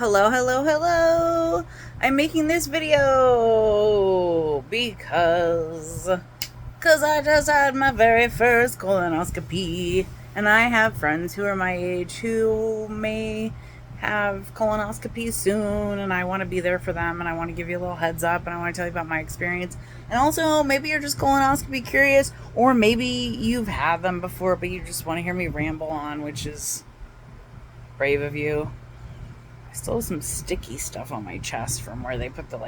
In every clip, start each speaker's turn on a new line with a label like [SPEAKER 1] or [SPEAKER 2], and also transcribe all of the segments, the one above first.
[SPEAKER 1] Hello, hello, hello. I'm making this video because I just had my very first colonoscopy, and I have friends who are my age who may have colonoscopy soon, and I want to be there for them, and I want to give you a little heads up, and I want to tell you about my experience. And also, maybe you're just colonoscopy curious, or maybe you've had them before, but you just want to hear me ramble on, which is brave of you. I still have some sticky stuff on my chest from where they put the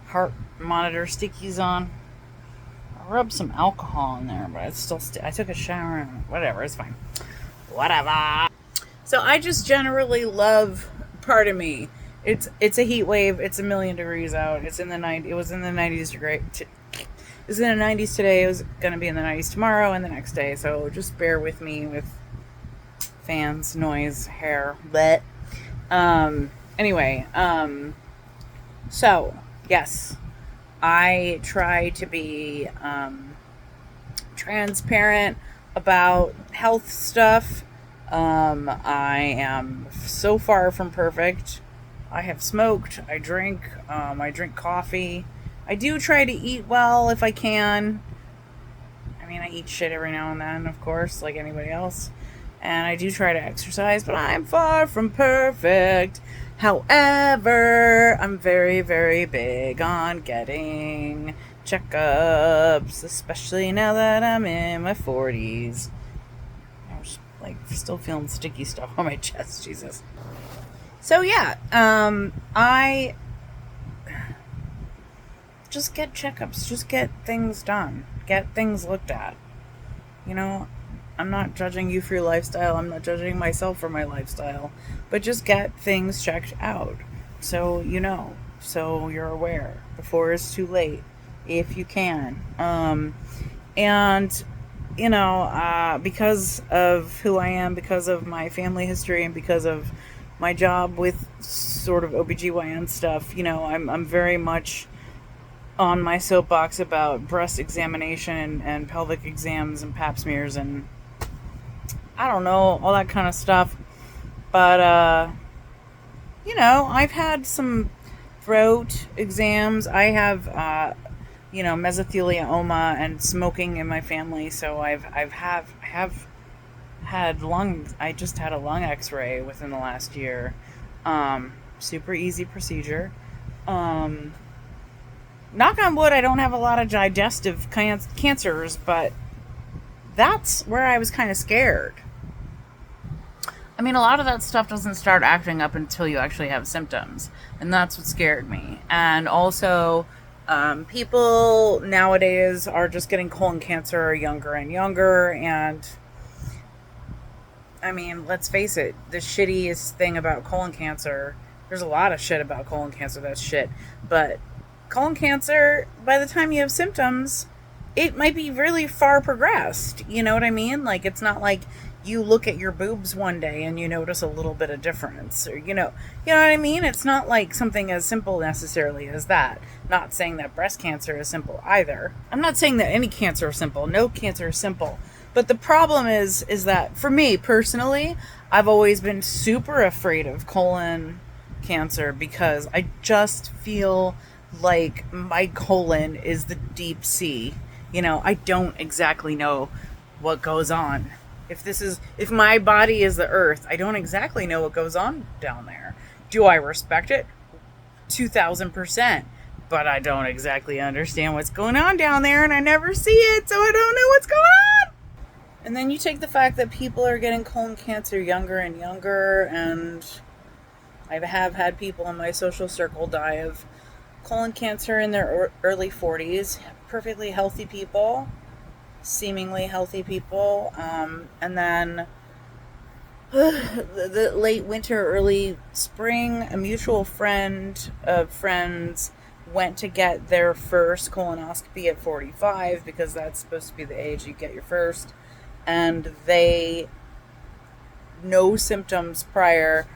[SPEAKER 1] heart monitor stickies on. I rubbed some alcohol in there, but it's still I took a shower and whatever, it's fine. Whatever. So I just generally love, pardon me, it's a heat wave, it's a million degrees out. It's in the 90s. It was in the 90s it was in the 90s today. It was going to be in the 90s tomorrow and the next day. So just bear with me with fans, noise, hair, but anyway, so yes, I try to be, transparent about health stuff. I am so far from perfect. I have smoked, I drink coffee. I do try to eat well if I can. I mean, I eat shit every now and then, of course, like anybody else. And I do try to exercise, but I'm far from perfect. However, I'm very, very big on getting checkups, especially now that I'm in my 40s. I'm just, still feeling sticky stuff on my chest, Jesus. So, yeah, I just get checkups, just get things done, get things looked at, you know. I'm not judging you for your lifestyle. I'm not judging myself for my lifestyle. But just get things checked out. So so you're aware before it's too late, if you can. Because of who I am, because of my family history, and because of my job with sort of OBGYN stuff, I'm very much on my soapbox about breast examination and pelvic exams and pap smears and I don't know, all that kind of stuff. But, I've had some throat exams. I have, mesothelioma and smoking in my family. So I have had lungs. I just had a lung x-ray within the last year. Super easy procedure. Knock on wood, I don't have a lot of digestive cancers, but that's where I was kind of scared. I mean, a lot of that stuff doesn't start acting up until you actually have symptoms. And that's what scared me. And also, people nowadays are just getting colon cancer younger and younger. And, I mean, let's face it, the shittiest thing about colon cancer, there's a lot of shit about colon cancer that's shit. But colon cancer, by the time you have symptoms, it might be really far progressed. You know what I mean? It's not like you look at your boobs one day and you notice a little bit of difference, or you know what I mean? It's not like something as simple necessarily as that. Not saying that breast cancer is simple either. I'm not saying that any cancer is simple. No cancer is simple. But the problem is that for me personally, I've always been super afraid of colon cancer because I just feel like my colon is the deep sea. I don't exactly know what goes on. If my body is the earth, I don't exactly know what goes on down there. Do I respect it? 2000%. But I don't exactly understand what's going on down there, and I never see it, so I don't know what's going on. And then you take the fact that people are getting colon cancer younger and younger, and I have had people in my social circle die of colon cancer in their early 40s. Perfectly healthy people. Seemingly healthy people, and then the late winter, early spring, a mutual friend of friends went to get their first colonoscopy at 45 because that's supposed to be the age you get your first, and they, no symptoms prior,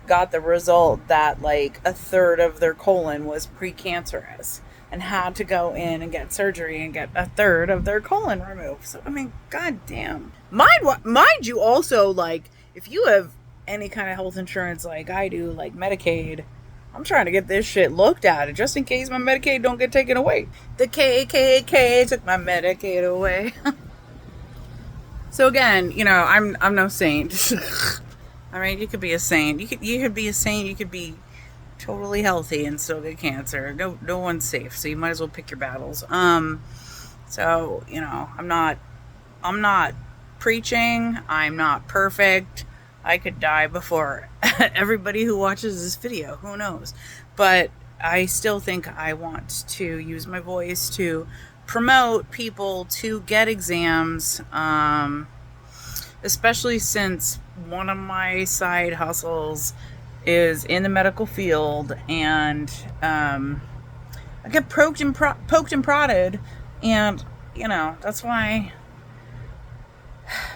[SPEAKER 1] got the result that a third of their colon was precancerous and had to go in and get surgery and get a third of their colon removed. So, I mean, goddamn. Mind you also, if you have any kind of health insurance like I do, like Medicaid, I'm trying to get this shit looked at, just in case my Medicaid don't get taken away. The KKK took my Medicaid away. So again, I'm no saint. I mean, you could be a saint. You could be a saint. You could be totally healthy and still get cancer. No one's safe. So you might as well pick your battles. So I'm not preaching. I'm not perfect. I could die before everybody who watches this video. Who knows? But I still think I want to use my voice to promote people to get exams, especially since one of my side hustles is in the medical field, and I get poked and prodded, and that's why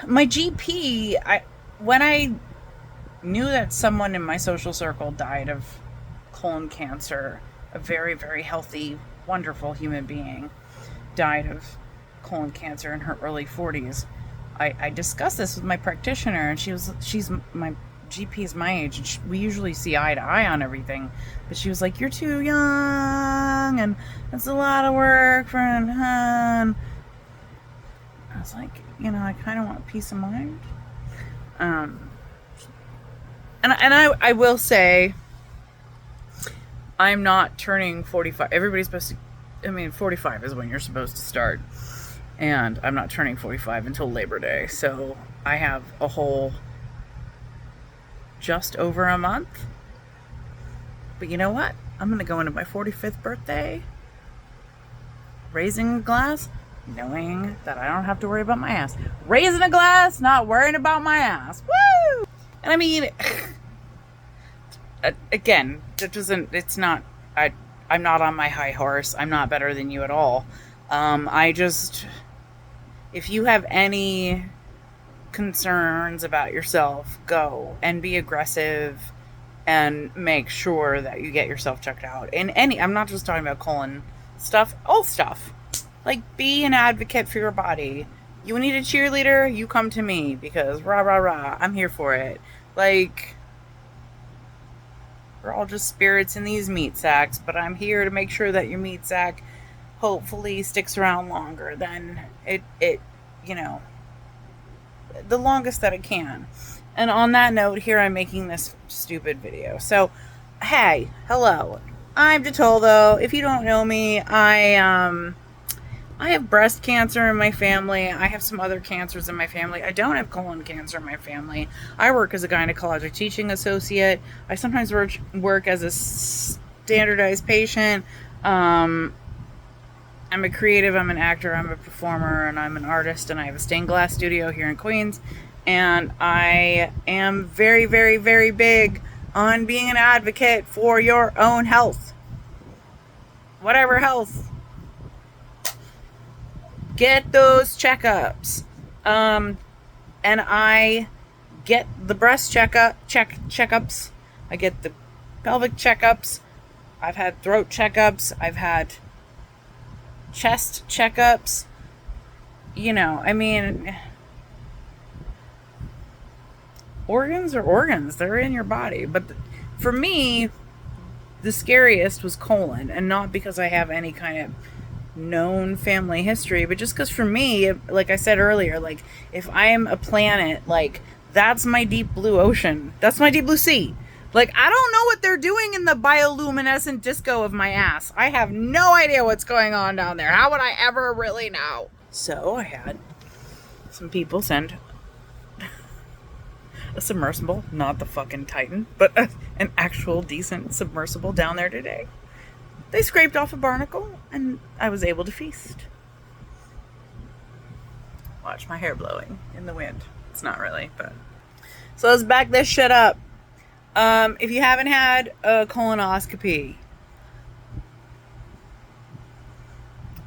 [SPEAKER 1] my GP, when I knew that someone in my social circle died of colon cancer, a very, very healthy, wonderful human being died of colon cancer in her early 40s. I discussed this with my practitioner, and she's my GP is my age, and we usually see eye to eye on everything, but she was like, "You're too young, and it's a lot of work for." I was like, I kind of want peace of mind. And I will say, I'm not turning 45. Everybody's supposed to. 45 is when you're supposed to start. And I'm not turning 45 until Labor Day. So I have a whole just over a month. But you know what? I'm going to go into my 45th birthday raising a glass, knowing that I don't have to worry about my ass. Raising a glass, not worrying about my ass. Woo! And I mean, again, I'm not on my high horse. I'm not better than you at all. If you have any concerns about yourself, go and be aggressive and make sure that you get yourself checked out. I'm not just talking about colon stuff, all stuff. Like, be an advocate for your body. You need a cheerleader, you come to me, because rah, rah, rah, I'm here for it. Like, we're all just spirits in these meat sacks, but I'm here to make sure that your meat sack hopefully sticks around longer than it the longest that it can. And on that note, here I'm making this stupid video. So, hey, hello. I'm Detolvo. If you don't know me, I have breast cancer in my family. I have some other cancers in my family. I don't have colon cancer in my family. I work as a gynecologic teaching associate. I sometimes work as a standardized patient. I'm a creative, I'm an actor, I'm a performer, and I'm an artist, and I have a stained glass studio here in Queens. And I am very, very, very big on being an advocate for your own health. Whatever health. Get those checkups. And I get the breast checkups. I get the pelvic checkups. I've had throat checkups. I've had chest checkups. Organs are organs. They're in your body. But for me, the scariest was colon. And not because I have any kind of known family history, but just because for me, like I said earlier, like, if I am a planet, like, that's my deep blue ocean. That's my deep blue sea. Like, I don't know what they're doing in the bioluminescent disco of my ass. I have no idea what's going on down there. How would I ever really know? So I had some people send a submersible, not the fucking Titan, but an actual decent submersible down there today. They scraped off a barnacle, and I was able to feast. Watch my hair blowing in the wind. It's not really, but... So let's back this shit up. If you haven't had a colonoscopy,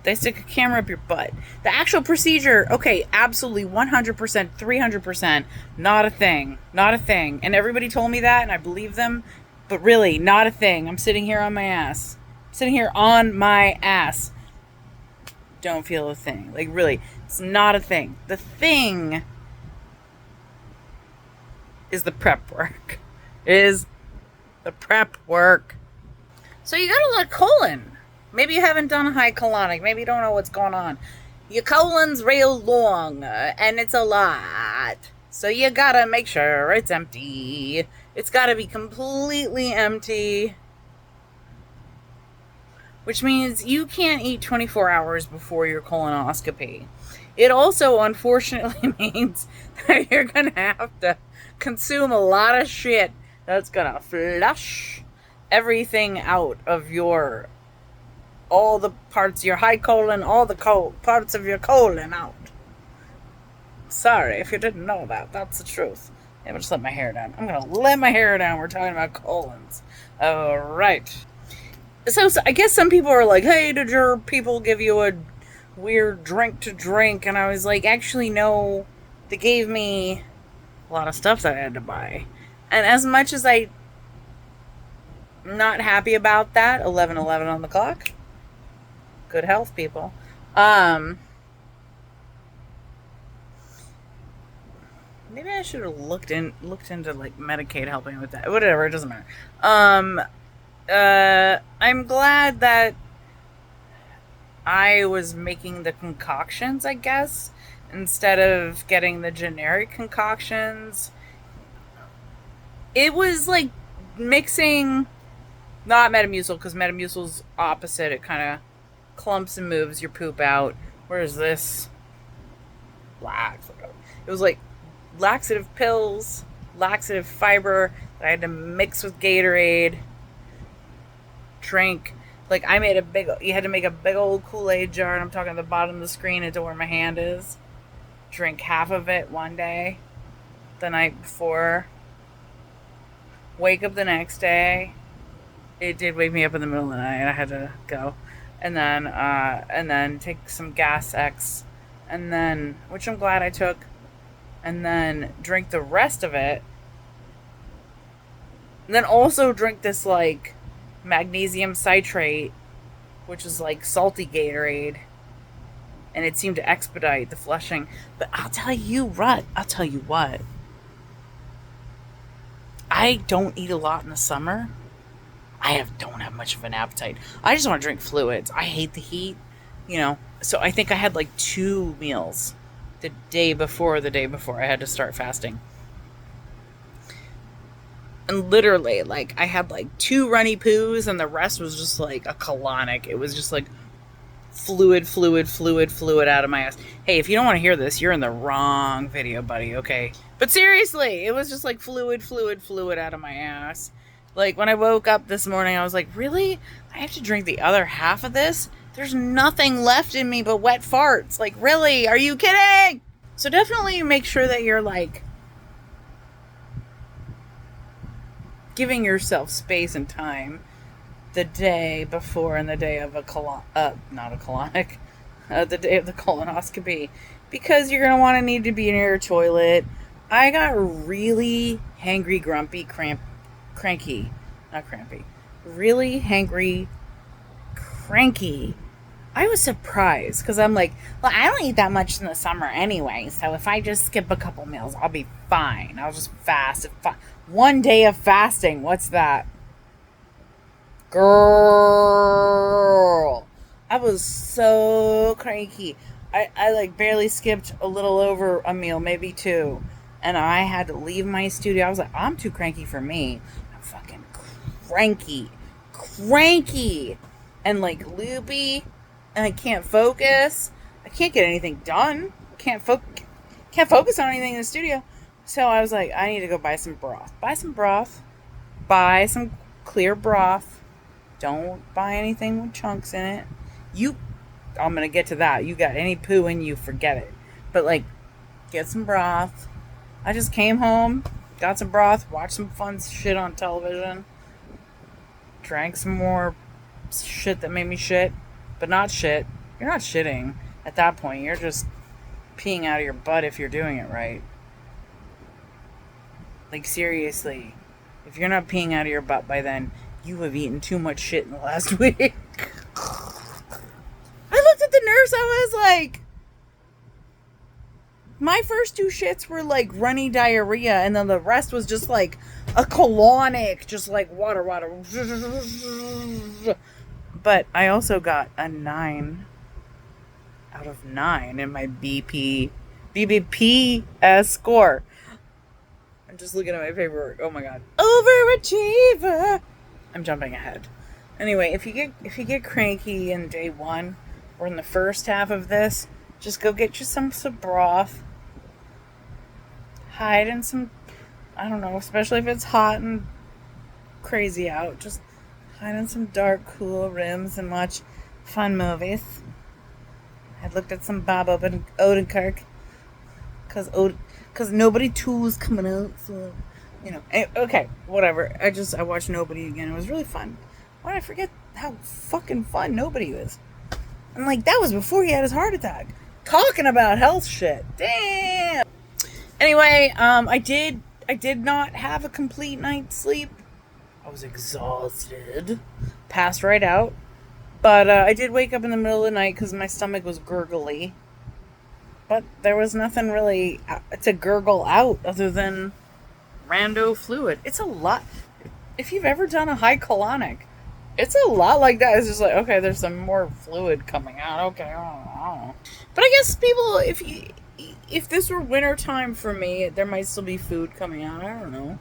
[SPEAKER 1] they stick a camera up your butt. The actual procedure, okay, absolutely 100%, 300%, not a thing. Not a thing. And everybody told me that, and I believe them, but really, not a thing. I'm sitting here on my ass. Sitting here on my ass. Don't feel a thing. Like, really, it's not a thing. The thing is the prep work. Is the prep work. So you got a lot of colon. Maybe you haven't done high colonic. Maybe you don't know what's going on. Your colon's real long, and it's a lot. So you gotta make sure it's empty. It's gotta be completely empty. Which means you can't eat 24 hours before your colonoscopy. It also, unfortunately, means that you're gonna have to consume a lot of shit that's gonna flush everything out of all the parts of your high colon, all the parts of your colon out. Sorry if you didn't know that. That's the truth. I'm gonna just let my hair down. I'm gonna let my hair down. We're talking about colons. All right. So I guess some people are like, hey, did your people give you a weird drink to drink? And I was like, actually, no. They gave me a lot of stuff that I had to buy. And as much as I'm not happy about that, 11:11 on the clock. Good health, people. Maybe I should have looked into like Medicaid helping with that. Whatever, it doesn't matter. I'm glad that I was making the concoctions, I guess, instead of getting the generic concoctions. It was like mixing, not Metamucil, because Metamucil's opposite. It kind of clumps and moves your poop out. Whereas this, it was like laxative pills, laxative fiber that I had to mix with Gatorade. Drink. Like, you had to make a big old Kool-Aid jar, and I'm talking at the bottom of the screen into where my hand is. Drink half of it one day, the night before. Wake up the next day. It did wake me up in the middle of the night. I had to go. And then take some Gas X, and then, which I'm glad I took, and then drink the rest of it. And then also drink this, like, magnesium citrate, which is like salty Gatorade, and it seemed to expedite the flushing. But I'll tell you what, I don't eat a lot in the summer. Don't have much of an appetite. I just want to drink fluids. I hate the heat, so I think I had like 2 meals the day before I had to start fasting. And literally, like, I had like 2 runny poos, and the rest was just like a colonic. It was just like fluid out of my ass. Hey, if you don't want to hear this, you're in the wrong video, buddy, okay? But seriously, it was just like fluid out of my ass. Like, when I woke up this morning, I was like, really? I have to drink the other half of this? There's nothing left in me but wet farts. Like, really? Are you kidding? So definitely make sure that you're, like, giving yourself space and time the day before and the day of the day of the colonoscopy, because you're going to want to need to be near your toilet. I got really hangry, grumpy, really hangry, cranky. I was surprised, because I'm like, well, I don't eat that much in the summer anyway, so if I just skip a couple meals, I'll be fine. I'll just fast. 1 day of fasting, what's that? Girl, I was so cranky. I like barely skipped a little over a meal, maybe 2. And I had to leave my studio. I was like, I'm too cranky for me. I'm fucking cranky. And like loopy. And I can't focus. I can't get anything done. Can't focus on anything in the studio. So I was like, I need to go buy some broth. Buy some clear broth. Don't buy anything with chunks in it. I'm going to get to that. You got any poo in you, forget it. But like, get some broth. I just came home, got some broth, watched some fun shit on television, drank some more shit that made me shit, but not shit. You're not shitting at that point. You're just peeing out of your butt if you're doing it right. Like, seriously, if you're not peeing out of your butt by then, you have eaten too much shit in the last week. I looked at the nurse, I was like, My first 2 shits were like runny diarrhea, and then the rest was just like a colonic, just like water. But I also got a 9 out of 9 in my BBP score. I'm just looking at my paperwork. Oh my god. Overachiever! I'm jumping ahead. Anyway, if you get cranky in day 1 or in the first half of this, just go get you some broth. Hide in some, I don't know, especially if it's hot and crazy out, just hide in some dark, cool rooms and watch fun movies. I looked at some Bob Odenkirk because Nobody 2 is coming out, so, you know. Okay, whatever. I watched Nobody again. It was really fun. Why did I forget how fucking fun Nobody was? And, like, that was before he had his heart attack. Talking about health shit. Damn! Anyway, I did not have a complete night's sleep. I was exhausted. Passed right out. But I did wake up in the middle of the night because my stomach was gurgly. But there was nothing really to gurgle out other than rando fluid. It's a lot. If you've ever done a high colonic, it's a lot like that. It's just like, okay, there's some more fluid coming out. Okay, I don't know. But I guess people, if this were winter time for me, there might still be food coming out. I don't know.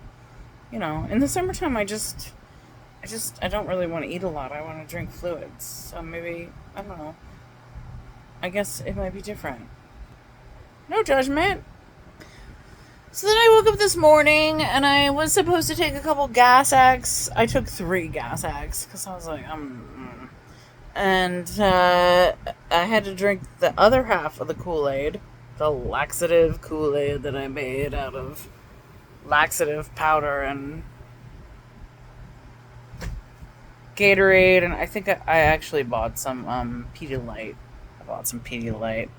[SPEAKER 1] You know, in the summertime, I don't really want to eat a lot. I want to drink fluids. So maybe, I don't know. I guess it might be different. No judgment. So then I woke up this morning and I was supposed to take a couple gas X. I took 3 gas X because I was like, And I had to drink the other half of the Kool-Aid, the laxative Kool-Aid that I made out of laxative powder and Gatorade, and I think I actually bought some Pedialyte. I bought some Pedialyte.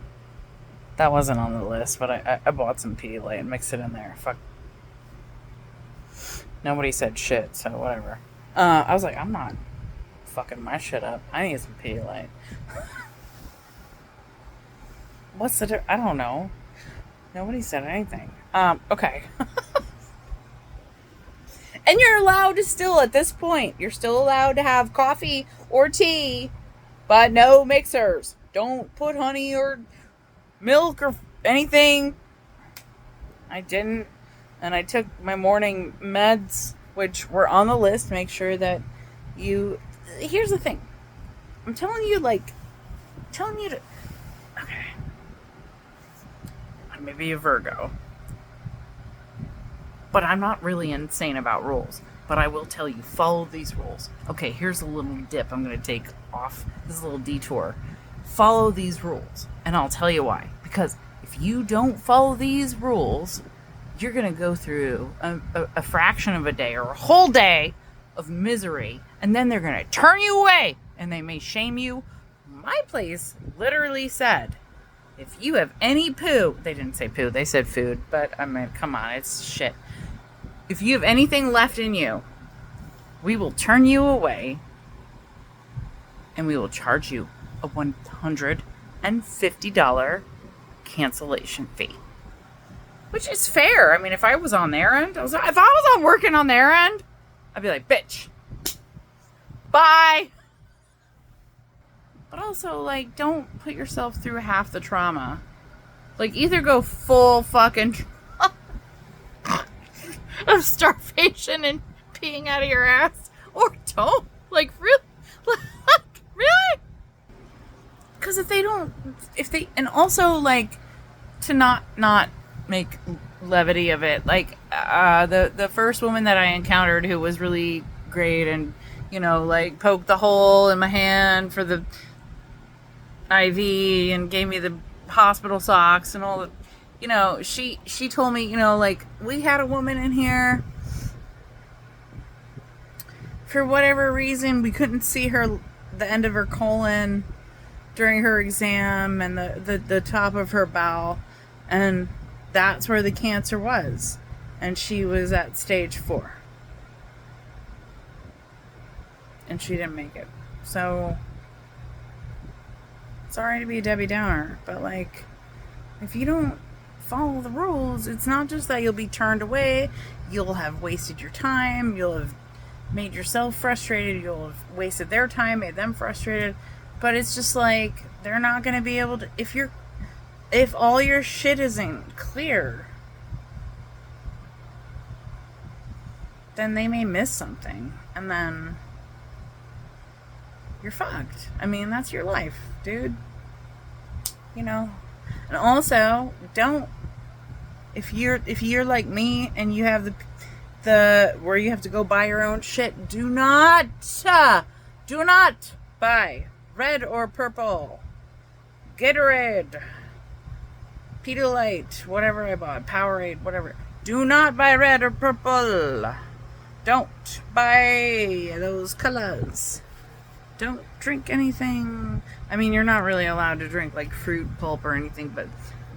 [SPEAKER 1] That wasn't on the list, but I bought some Pedialyte and mixed it in there. Fuck. Nobody said shit, so whatever. I was like, I'm not fucking my shit up. I need some Pedialyte. What's the I don't know. Nobody said anything. Okay. And you're allowed to still, at this point, you're still allowed to have coffee or tea, but no mixers. Don't put honey or milk or anything. I didn't. And I took my morning meds, which were on the list. Make sure that you... Here's the thing. I'm telling you to... Okay. I may be a Virgo. But I'm not really insane about rules. But I will tell you, follow these rules. Okay, here's a little dip I'm going to take off. This is a little detour. Follow these rules. And I'll tell you why. Because if you don't follow these rules, you're going to go through a fraction of a day or a whole day of misery. And then they're going to turn you away. And they may shame you. My place literally said, if you have any poo... They didn't say poo. They said food. But, I mean, come on. It's shit. If you have anything left in you, we will turn you away and we will charge you a $150 cancellation fee. Which is fair. I mean, if I was on their end, if I was on working on their end, I'd be like, bitch, bye. But also, like, don't put yourself through half the trauma. Like, either go full fucking of starvation and peeing out of your ass, or don't. Like, really? Really? Because and also, like, to not make levity of it, like, the first woman that I encountered who was really great and, you know, like, poked the hole in my hand for the IV and gave me the hospital socks and all the, you know, she told me, you know, like, we had a woman in here, for whatever reason, we couldn't see the end of her colon during her exam and the top of her bowel, and that's where the cancer was, and she was at stage 4, and she didn't make it. So, sorry to be a Debbie Downer, but, like, if you don't follow the rules, it's not just that you'll be turned away, you'll have wasted your time, you'll have made yourself frustrated, you'll have wasted their time, made them frustrated, but it's just like, they're not going to be able to, if all your shit isn't clear, then they may miss something, and then you're fucked. I mean, that's your life, dude. You know. And also, if you're like me and you have the where you have to go buy your own shit, do not buy red or purple Gatorade, Pedialyte, whatever I bought, Powerade, whatever. Do not buy red or purple. Don't buy those colors. Don't drink anything. I mean, you're not really allowed to drink like fruit pulp or anything, but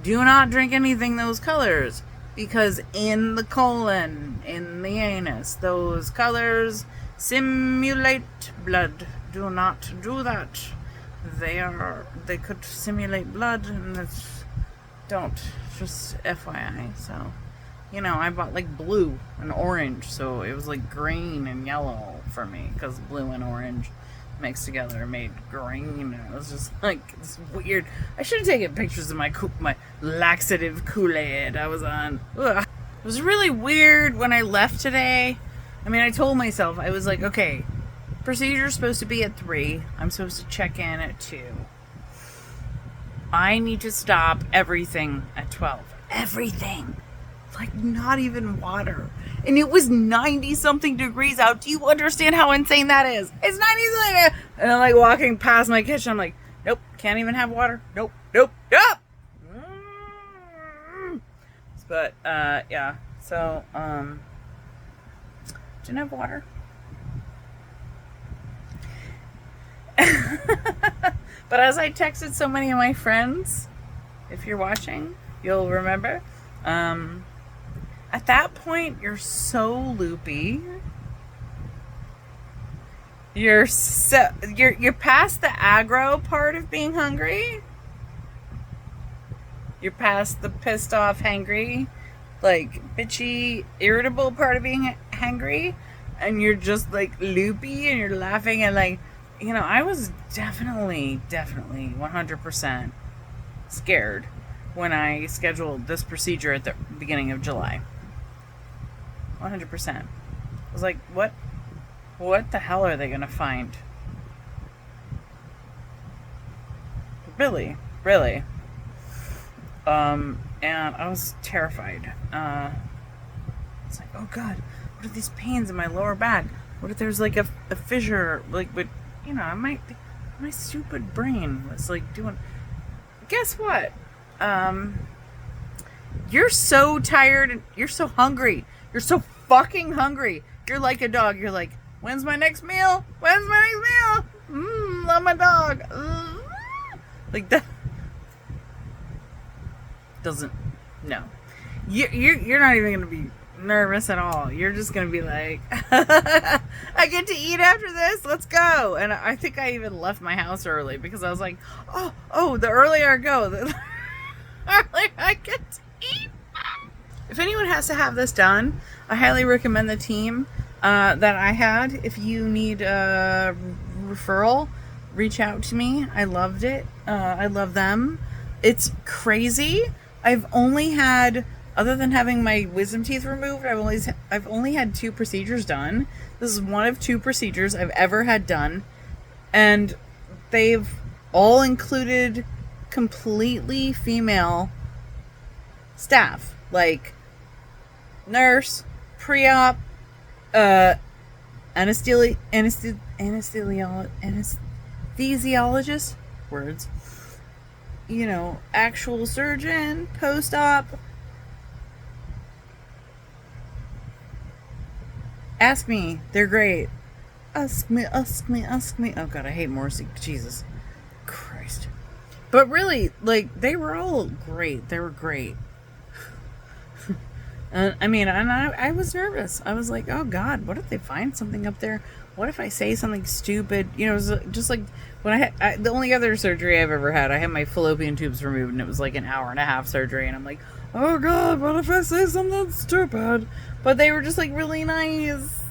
[SPEAKER 1] do not drink anything those colors, because in the colon, in the anus, those colors simulate blood. Do not do that. They could simulate blood, and don't. Just FYI. So, you know, I bought like blue and orange, so it was like green and yellow for me, because blue and orange mixed together made green. It was just like, it's weird. I should have taken pictures of my laxative Kool-Aid I was on. Ugh. It was really weird when I left today. I mean, I told myself, I was like, okay, procedure's supposed to be at 3. I'm supposed to check in at 2. I need to stop everything at 12. Everything. Like, not even water. And it was 90-something degrees out. Do you understand how insane that is? It's 90-something. And I'm like walking past my kitchen. I'm like, nope, can't even have water. Nope. But, yeah. So, didn't have water. But as I texted so many of my friends, if you're watching, you'll remember, at that point, you're so loopy. You're past the aggro part of being hungry. You're past the pissed off, hangry, like bitchy, irritable part of being hangry, and you're just like loopy, and you're laughing, and like, you know, I was definitely 100% scared when I scheduled this procedure at the beginning of July. 100%. I was like, what the hell are they gonna find? Really. And I was terrified. It's like, oh God, what are these pains in my lower back? What if there's like a fissure? Like, but you know, my stupid brain was like doing. Guess what? You're so tired and you're so hungry. You're so fucking hungry. You're like a dog. You're like, when's my next meal? Love my dog. Like that. No. You're not even gonna be nervous at all. You're just gonna be like, I get to eat after this. Let's go. And I think I even left my house early because I was like, oh, the earlier I go, the earlier I get to eat. If anyone has to have this done, I highly recommend the team that I had. If you need a referral, reach out to me. I loved it. I love them. It's crazy. I've only had, other than having my wisdom teeth removed, I've only had 2 procedures done. This is one of 2 procedures I've ever had done, and they've all included completely female staff, like nurse, pre-op, anesthesiologist, words, you know, actual surgeon, post-op. Ask me. They're great. Ask me. Oh God, I hate Morrissey. Jesus Christ. But really, like, they were all great. They were great. I mean, and I was nervous. I was like, oh God, what if they find something up there? What if I say something stupid? You know, it was just like when I had the only other surgery I've ever had, I had my fallopian tubes removed, and it was like an hour and a half surgery, and I'm like, oh God, what if I say something stupid? But they were just like really nice.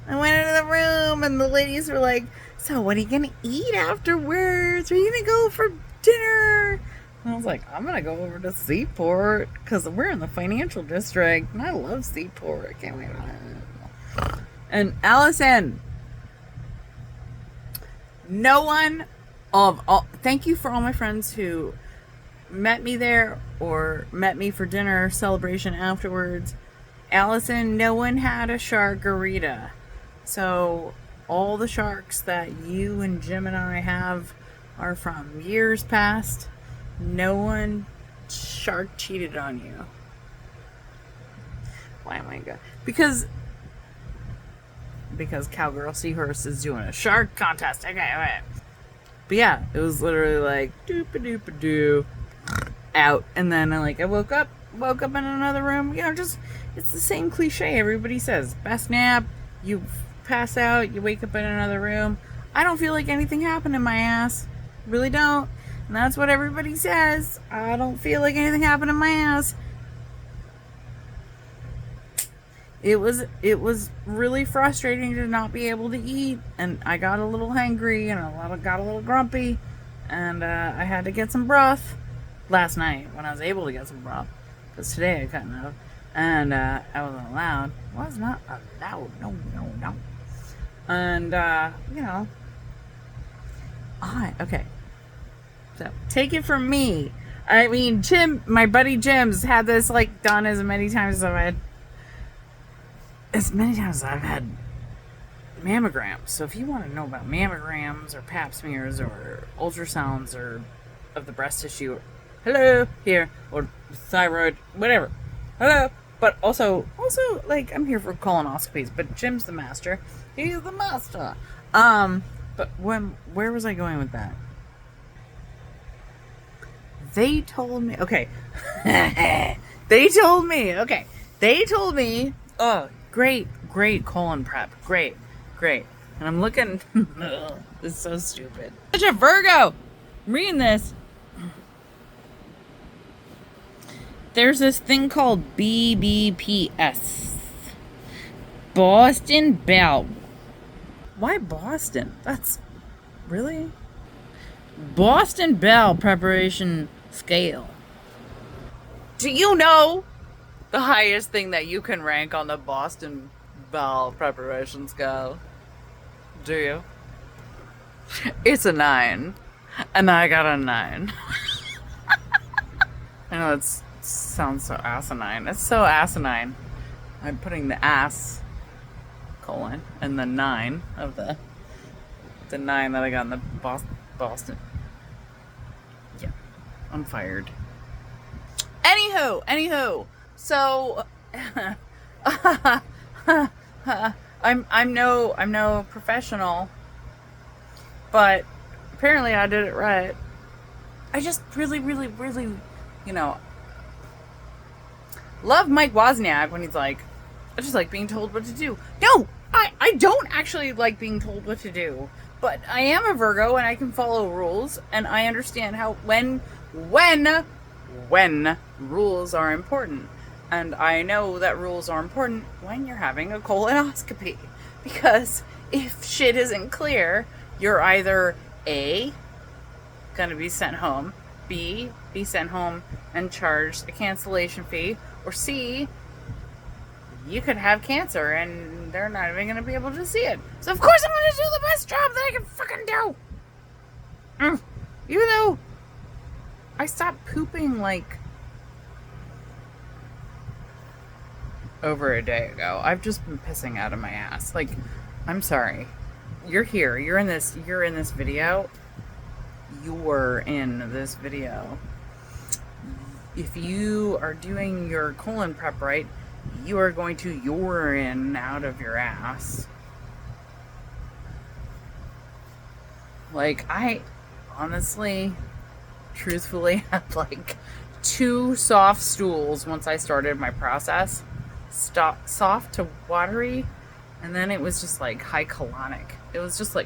[SPEAKER 1] I went into the room and the ladies were like, so what are you going to eat afterwards? Are you going to go for dinner? And I was like, I'm going to go over to Seaport because we're in the financial district and I love Seaport. I can't wait. And Allison, no one of all, thank you for all my friends who met me there or met me for dinner celebration afterwards. Allison, no one had a sharkarita. So all the sharks that you and Jim and I have are from years past. No one shark cheated on you. Why am I going? Because Cowgirl Seahorse is doing a shark contest. Okay, alright. But yeah, it was literally like doop-a-doop-a-doo out. And then I woke up in another room. You know, just it's the same cliche everybody says. Best nap, you pass out, you wake up in another room. I don't feel like anything happened in my ass. Really don't. And that's what everybody says. I don't feel like anything happened in my ass. It was really frustrating to not be able to eat, and I got a little hangry and got a little grumpy, and I had to get some broth last night when I was able to get some broth, because today I couldn't have, and I wasn't allowed. Was not allowed. No. And you know, okay. So take it from me. I mean, Jim, my buddy Jim's had this done as many times as I've had mammograms. So if you want to know about mammograms or pap smears or ultrasounds or of the breast tissue, hello here, or thyroid, whatever, hello. But also I'm here for colonoscopies. But Jim's the master. He's the master. But where was I going with that? They told me. Okay. They told me. Oh. Great colon prep. Great. And I'm looking. This is so stupid. Such a Virgo. I'm reading this. There's this thing called BBPS. Boston Bell. Why Boston? That's really Boston Bell preparation scale. Do you know the highest thing that you can rank on the Boston Bell preparation scale? Do you? It's a 9. And I got a 9. I know it sounds so asinine. It's so asinine. I'm putting the ass colon and the 9 of the 9 that I got in the Boston. Yeah. I'm fired. Anywho. So, I'm no professional, but apparently I did it right. I just really, love Mike Wozniak when he's like, I just like being told what to do. No, I don't actually like being told what to do, but I am a Virgo and I can follow rules, and I understand how when rules are important. And I know that rules are important when you're having a colonoscopy. Because if shit isn't clear, you're either A, gonna be sent home, B, be sent home and charged a cancellation fee, or C, you could have cancer and they're not even gonna be able to see it. So of course I'm gonna do the best job that I can fucking do! Even though I stopped pooping over a day ago. I've just been pissing out of my ass. I'm sorry. You're here. You're in this video. You're in this video. If you are doing your colon prep right, you are going to urine out of your ass. I honestly, truthfully had 2 soft stools once I started my process. Soft to watery, and then it was just high colonic. It was just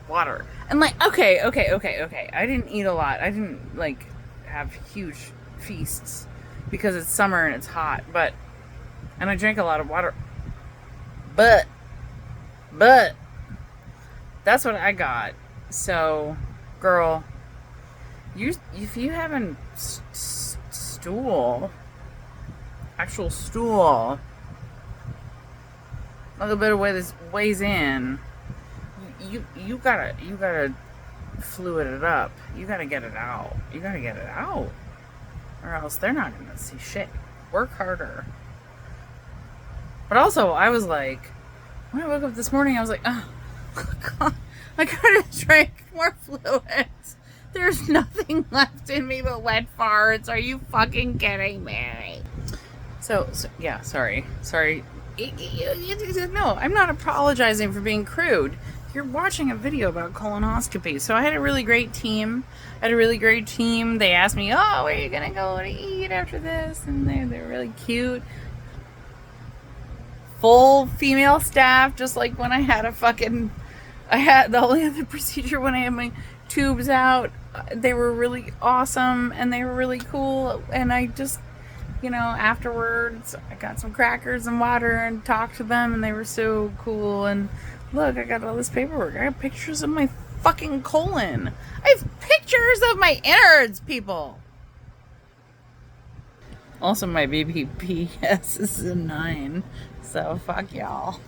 [SPEAKER 1] water. And okay. I didn't eat a lot. I didn't have huge feasts. because it's summer and it's hot. And I drink a lot of water. But that's what I got. So, girl, if you haven't actual stool, a little bit of way this weighs in, you gotta fluid it up. You gotta get it out. You gotta get it out, or else they're not gonna see shit. Work harder. But also, I was like, when I woke up this morning, I was like, oh God, I gotta drink more fluids. There's nothing left in me but wet farts. Are you fucking kidding me? So yeah, sorry. No, I'm not apologizing for being crude. You're watching a video about colonoscopy. So I had a really great team. They asked me, oh, where are you going to go to eat after this? And they're really cute. Full female staff, just like when I had the only other procedure when I had my tubes out. They were really awesome and they were really cool. And I just, afterwards, I got some crackers and water and talked to them, and they were so cool. And look, I got all this paperwork. I got pictures of my fucking colon. I have pictures of my innards, people. Also, my BPPS is a 9, so fuck y'all.